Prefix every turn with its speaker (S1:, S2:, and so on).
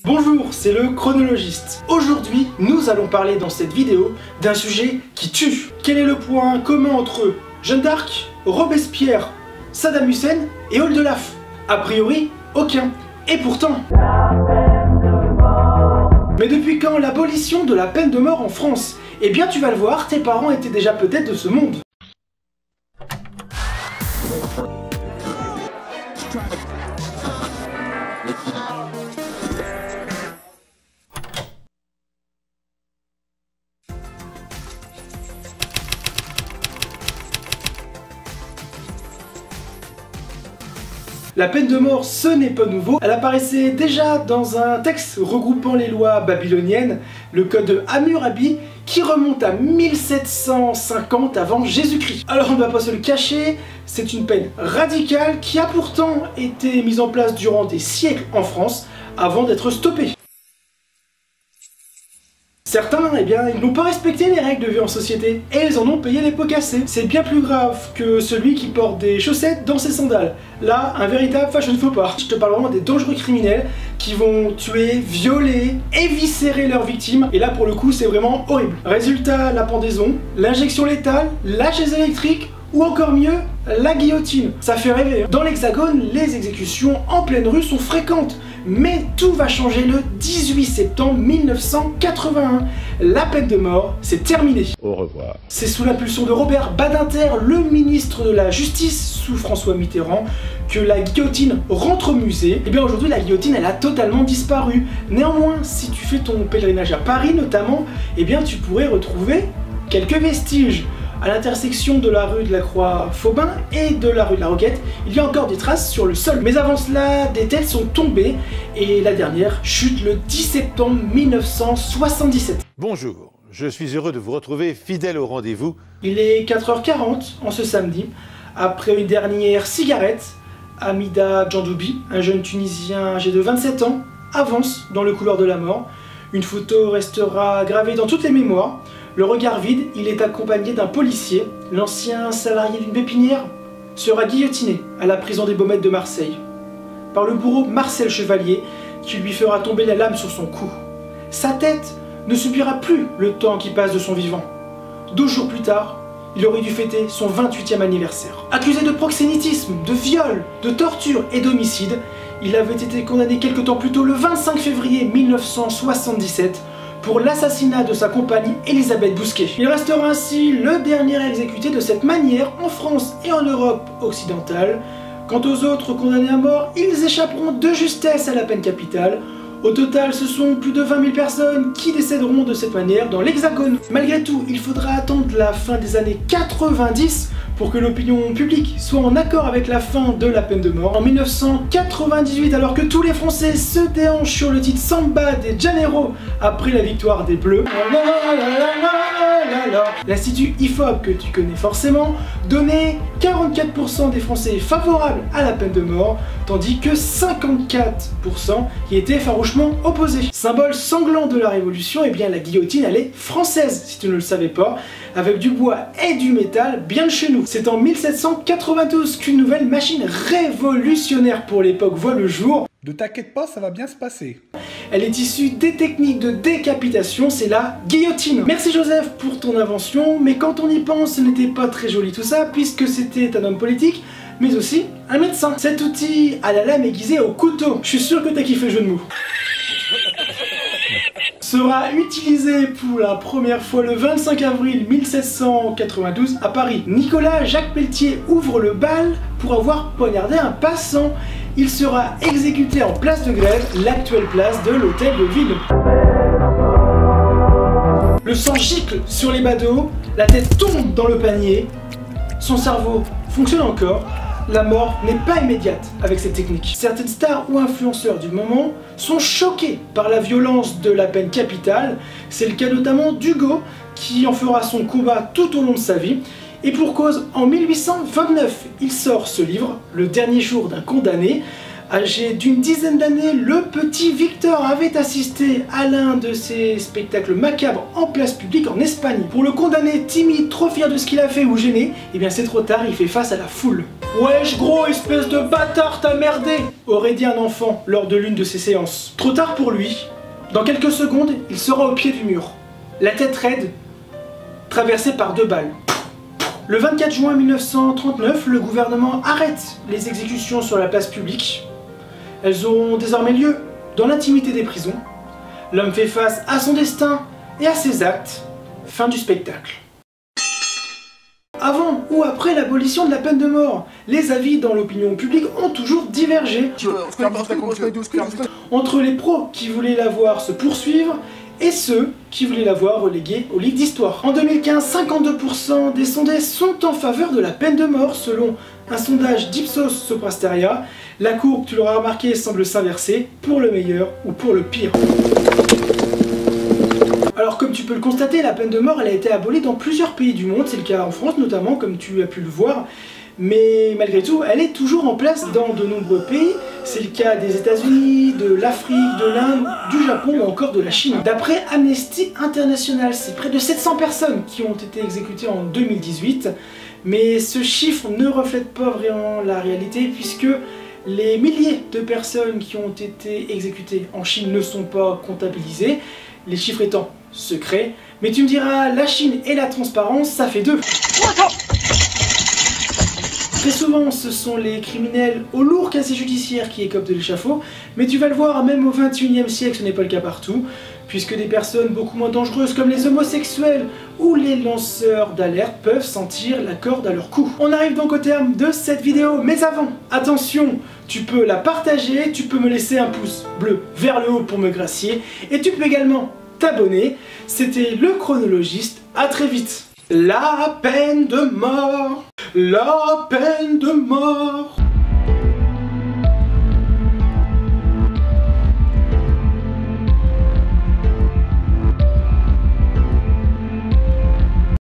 S1: Bonjour, c'est le chronologiste. Aujourd'hui, nous allons parler dans cette vidéo d'un sujet qui tue. Quel est le point commun entre Jeanne d'Arc, Robespierre, Saddam Hussein et Oldelaf? A priori, aucun. Et pourtant... Mais depuis quand l'abolition de la peine de mort en France? Eh bien tu vas le voir, tes parents étaient déjà peut-être de ce monde. La peine de mort, ce n'est pas nouveau. Elle apparaissait déjà dans un texte regroupant les lois babyloniennes, le code de Hammurabi, qui remonte à 1750 avant Jésus-Christ. Alors on ne va pas se le cacher, c'est une peine radicale qui a pourtant été mise en place durant des siècles en France avant d'être stoppée. Certains, eh bien, ils n'ont pas respecté les règles de vie en société et ils en ont payé les pots cassés. C'est bien plus grave que celui qui porte des chaussettes dans ses sandales. Là, un véritable fashion faux pas. Je te parle vraiment des dangereux criminels qui vont tuer, violer, éviscérer leurs victimes. Et là, pour le coup, c'est vraiment horrible. Résultat, la pendaison, l'injection létale, la chaise électrique ou encore mieux, la guillotine. Ça fait rêver. Dans l'Hexagone, les exécutions en pleine rue sont fréquentes. Mais tout va changer le 18 septembre 1981. La peine de mort, c'est terminé. Au revoir. C'est sous l'impulsion de Robert Badinter, le ministre de la Justice sous François Mitterrand, que la guillotine rentre au musée. Et bien aujourd'hui, la guillotine, elle a totalement disparu. Néanmoins, si tu fais ton pèlerinage à Paris notamment, eh bien tu pourrais retrouver quelques vestiges. À l'intersection de la rue de la Croix-Faubin et de la rue de la Roquette, il y a encore des traces sur le sol. Mais avant cela, des têtes sont tombées et la dernière chute le 10 septembre 1977.
S2: Bonjour, je suis heureux de vous retrouver fidèle au rendez-vous.
S1: Il est 4h40 en ce samedi. Après une dernière cigarette, Hamida Djandoubi, un jeune Tunisien âgé de 27 ans, avance dans le couloir de la mort. Une photo restera gravée dans toutes les mémoires. Le regard vide, il est accompagné d'un policier. L'ancien salarié d'une pépinière sera guillotiné à la prison des Baumettes de Marseille par le bourreau Marcel Chevalier qui lui fera tomber la lame sur son cou. Sa tête ne subira plus le temps qui passe de son vivant. 12 jours plus tard, il aurait dû fêter son 28e anniversaire. Accusé de proxénétisme, de viol, de torture et d'homicide, il avait été condamné quelque temps plus tôt, le 25 février 1977, pour l'assassinat de sa compagne Elisabeth Bousquet. Il restera ainsi le dernier exécuté de cette manière en France et en Europe occidentale. Quant aux autres condamnés à mort, ils échapperont de justesse à la peine capitale. Au total, ce sont plus de 20 000 personnes qui décéderont de cette manière dans l'Hexagone. Malgré tout, il faudra attendre la fin des années 90 pour que l'opinion publique soit en accord avec la fin de la peine de mort. En 1998, alors que tous les Français se déhanchent sur le titre Samba de Janeiro après la victoire des Bleus, l'Institut IFOP, que tu connais forcément, donnait 44% des Français favorables à la peine de mort, tandis que 54% y étaient farouchement opposés. Symbole sanglant de la Révolution, eh bien la guillotine, elle est française, si tu ne le savais pas, avec du bois et du métal bien de chez nous. C'est en 1792 qu'une nouvelle machine révolutionnaire pour l'époque voit le jour.
S3: Ne t'inquiète pas, ça va bien se passer.
S1: Elle est issue des techniques de décapitation, c'est la guillotine. Merci Joseph pour ton invention, mais quand on y pense, ce n'était pas très joli tout ça, puisque c'était un homme politique, mais aussi un médecin. Cet outil à la lame aiguisée au couteau. Je suis sûr que t'as kiffé le jeu de mots. Sera utilisé pour la première fois le 25 avril 1792 à Paris. Nicolas Jacques Pelletier ouvre le bal pour avoir poignardé un passant. Il sera exécuté en place de Grève, l'actuelle place de l'hôtel de ville. Le sang gicle sur les badauds, la tête tombe dans le panier, son cerveau fonctionne encore. La mort n'est pas immédiate avec cette technique. Certaines stars ou influenceurs du moment sont choqués par la violence de la peine capitale. C'est le cas notamment d'Hugo, qui en fera son combat tout au long de sa vie. Et pour cause, en 1829, il sort ce livre, Le dernier jour d'un condamné. Âgé d'une dizaine d'années, le petit Victor avait assisté à l'un de ces spectacles macabres en place publique en Espagne. Pour le condamné timide, trop fier de ce qu'il a fait ou gêné, eh bien c'est trop tard, il fait face à la foule. Wesh gros, espèce de bâtard, t'as merdé, aurait dit un enfant lors de l'une de ses séances. Trop tard pour lui, dans quelques secondes, il sera au pied du mur, la tête raide, traversée par 2 balles. Le 24 juin 1939, le gouvernement arrête les exécutions sur la place publique. Elles auront désormais lieu dans l'intimité des prisons. L'homme fait face à son destin et à ses actes. Fin du spectacle. Avant ou après l'abolition de la peine de mort, les avis dans l'opinion publique ont toujours divergé entre les pros qui voulaient la voir se poursuivre et ceux qui voulaient la voir reléguée au livre d'histoire. En 2015, 52% des sondés sont en faveur de la peine de mort selon un sondage d'Ipsos Soprasteria. La courbe, tu l'auras remarqué, semble s'inverser pour le meilleur ou pour le pire. Alors comme tu peux le constater, la peine de mort elle a été abolie dans plusieurs pays du monde, c'est le cas en France notamment comme tu as pu le voir, mais malgré tout elle est toujours en place dans de nombreux pays, c'est le cas des États-Unis, de l'Afrique, de l'Inde, du Japon ou encore de la Chine. D'après Amnesty International, c'est près de 700 personnes qui ont été exécutées en 2018, mais ce chiffre ne reflète pas vraiment la réalité puisque les milliers de personnes qui ont été exécutées en Chine ne sont pas comptabilisées, les chiffres étant secrets. Mais tu me diras, la Chine et la transparence, ça fait 2. Très souvent, ce sont les criminels au lourd casier judiciaire qui écopent de l'échafaud, mais tu vas le voir, même au XXIe siècle, ce n'est pas le cas partout, puisque des personnes beaucoup moins dangereuses comme les homosexuels ou les lanceurs d'alerte peuvent sentir la corde à leur cou. On arrive donc au terme de cette vidéo, mais avant, attention, tu peux la partager, tu peux me laisser un pouce bleu vers le haut pour me gracier, et tu peux également t'abonner. C'était le chronologiste, à très vite. La peine de mort, la peine de mort.